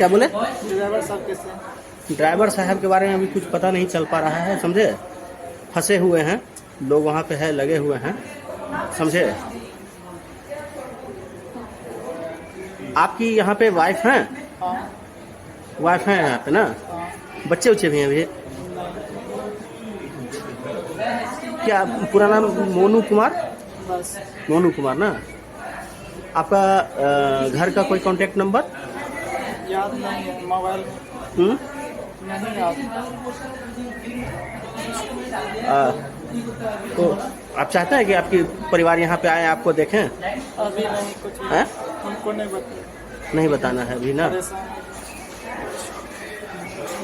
क्या बोले? ड्राइवर साहब कैसे? ड्राइवर साहब के बारे में अभी कुछ पता नहीं चल पा रहा है, समझे। फंसे हुए हैं लोग, वहाँ पे है, लगे हुए हैं, समझे। आपकी यहाँ पे वाइफ हैं? हाँ। वाइफ हैं यहाँ पे ना? बच्चे उच्चे भी हैं अभी? क्या पूरा नाम? मोनू कुमार? बस मोनू कुमार ना। आपका घर का कोई कांटेक्ट नंबर? याद नहीं है, मोबाइल नहीं याद। तो आप चाहते हैं कि आपकी परिवार यहाँ पे आए, आपको देखें? अभी नहीं कुछ हैं? हमको नहीं बता। नहीं बताना है अभी ना?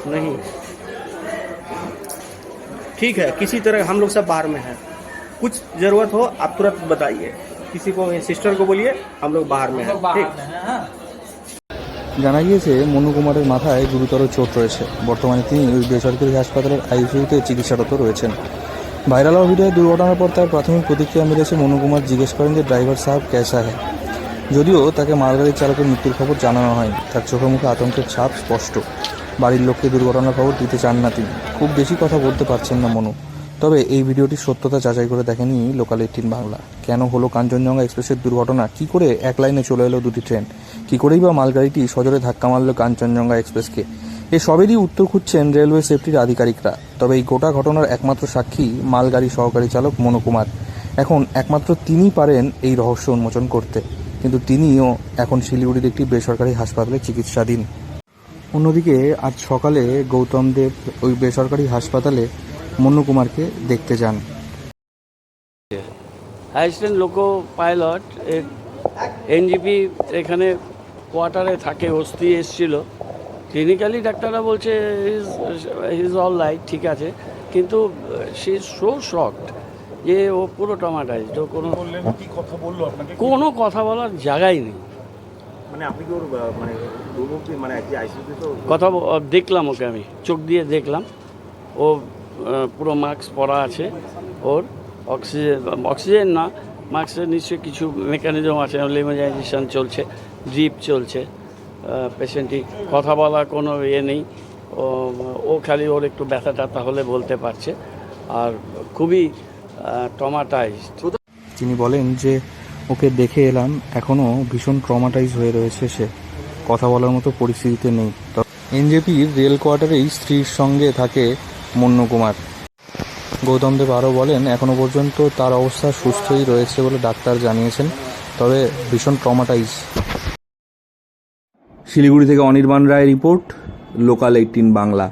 नहीं, ठीक है। किसी तरह हम लोग सब बाहर में हैं, कुछ ज़रूरत हो आप तुरंत बताइए, किसी को, सिस्टर को बोलिए हम लोग बाहर में हैं, ठीक। জানা গিয়েছে মনু কুমারের মাথায় গুরুতর চোট রয়েছে। বর্তমানে তিনি ওই বেসরকারি হাসপাতালের আইসিইউতে চিকিৎসারত রয়েছেন। ভাইরাল হওয়া ভিডিও দুর্ঘটনার পর তার প্রাথমিক প্রতিক্রিয়া মিলেছে। মনু কুমার জিজ্ঞেস করেন যে ড্রাইভার সাহেব কেসা হ্যায়। যদিও তাকে মালগাড়ির চালকের মৃত্যুর খবর জানানো হয়নি, তার চোখে মুখে আতঙ্কের ছাপ স্পষ্ট। বাড়ির লোককে দুর্ঘটনার খবর দিতে চান না তিনি। খুব বেশি কথা বলতে পারছেন না মনু। তবে এই ভিডিওটির সত্যতা যাচাই করে দেখেনি লোকাল 18 বাংলা। কেন হলো কাঞ্চনজঙ্ঘা এক্সপ্রেসের দুর্ঘটনা? কি করে এক লাইনে চলে এলো দুটি ট্রেন? কি করেই বা মালগাড়িটি সজোরে ধাক্কা মারল কাঞ্চনজঙ্ঘা এক্সপ্রেসকে? এ সবেরই উত্তর খুঁজছেন রেলওয়ে সেফটির আধিকারিকরা। তবে এই গোটা ঘটনার একমাত্র সাক্ষী মালগাড়ি সহকারী চালক মনু কুমার। এখন একমাত্র তিনিই পারেন এই রহস্য উন্মোচন করতে, কিন্তু তিনিও এখন শিলিগুড়ির একটি বেসরকারি হাসপাতালে চিকিৎসাধীন। অন্যদিকে আজ সকালে গৌতম দেব ওই বেসরকারি হাসপাতালে মনু কুমারকে দেখতে যান। অ্যাসিস্ট্যান্ট লোকো পাইলট এনজিপি এখানে কোয়ার্টারে থাকে, অস্থি এসেছিল। ক্লিনিক্যালি ডাক্তাররা বলছে ইজ অল রাইট, ঠিক আছে, কিন্তু সি ইজ সো শকড যে ও পুরো টমাটাইজড। ও কোনো কথা বলার জায়গাই নেই। মানে আপনি কি ওর মানে আইসিইউতে তো কথা দেখলাম, ওকে আমি চোখ দিয়ে দেখলাম। ও পুরো মাস্ক পরা আছে, ওর অক্সিজেন না, মাস্কের নিশ্চয়ই কিছু মেকানিজম আছে, লিমিটাইজেশন চলছে, ড্রিপ চলছে। পেশেন্টটি কথা বলার কোনো ইয়ে নেই। ও খালি ওর একটু ব্যথা ট্যাথা হলে বলতে পারছে, আর খুবই ট্রমাটাইজড। তিনি বলেন যে ওকে দেখে এলাম, এখনও ভীষণ ট্রমাটাইজ হয়ে রয়েছে, সে কথা বলার মতো পরিস্থিতিতে নেই। এনজেপির রেল কোয়ার্টারেই স্ত্রীর সঙ্গে থাকে মনু কুমার। গৌতম দেব আরও বলেন, এখনও পর্যন্ত তার অবস্থা সুস্থই রয়েছে বলে ডাক্তার জানিয়েছেন, তবে ভীষণ ট্রমাটাইজ। শিলিগুড়ি থেকে অনির্বাণ রায় রিপোর্ট, লোকাল 18 বাংলা।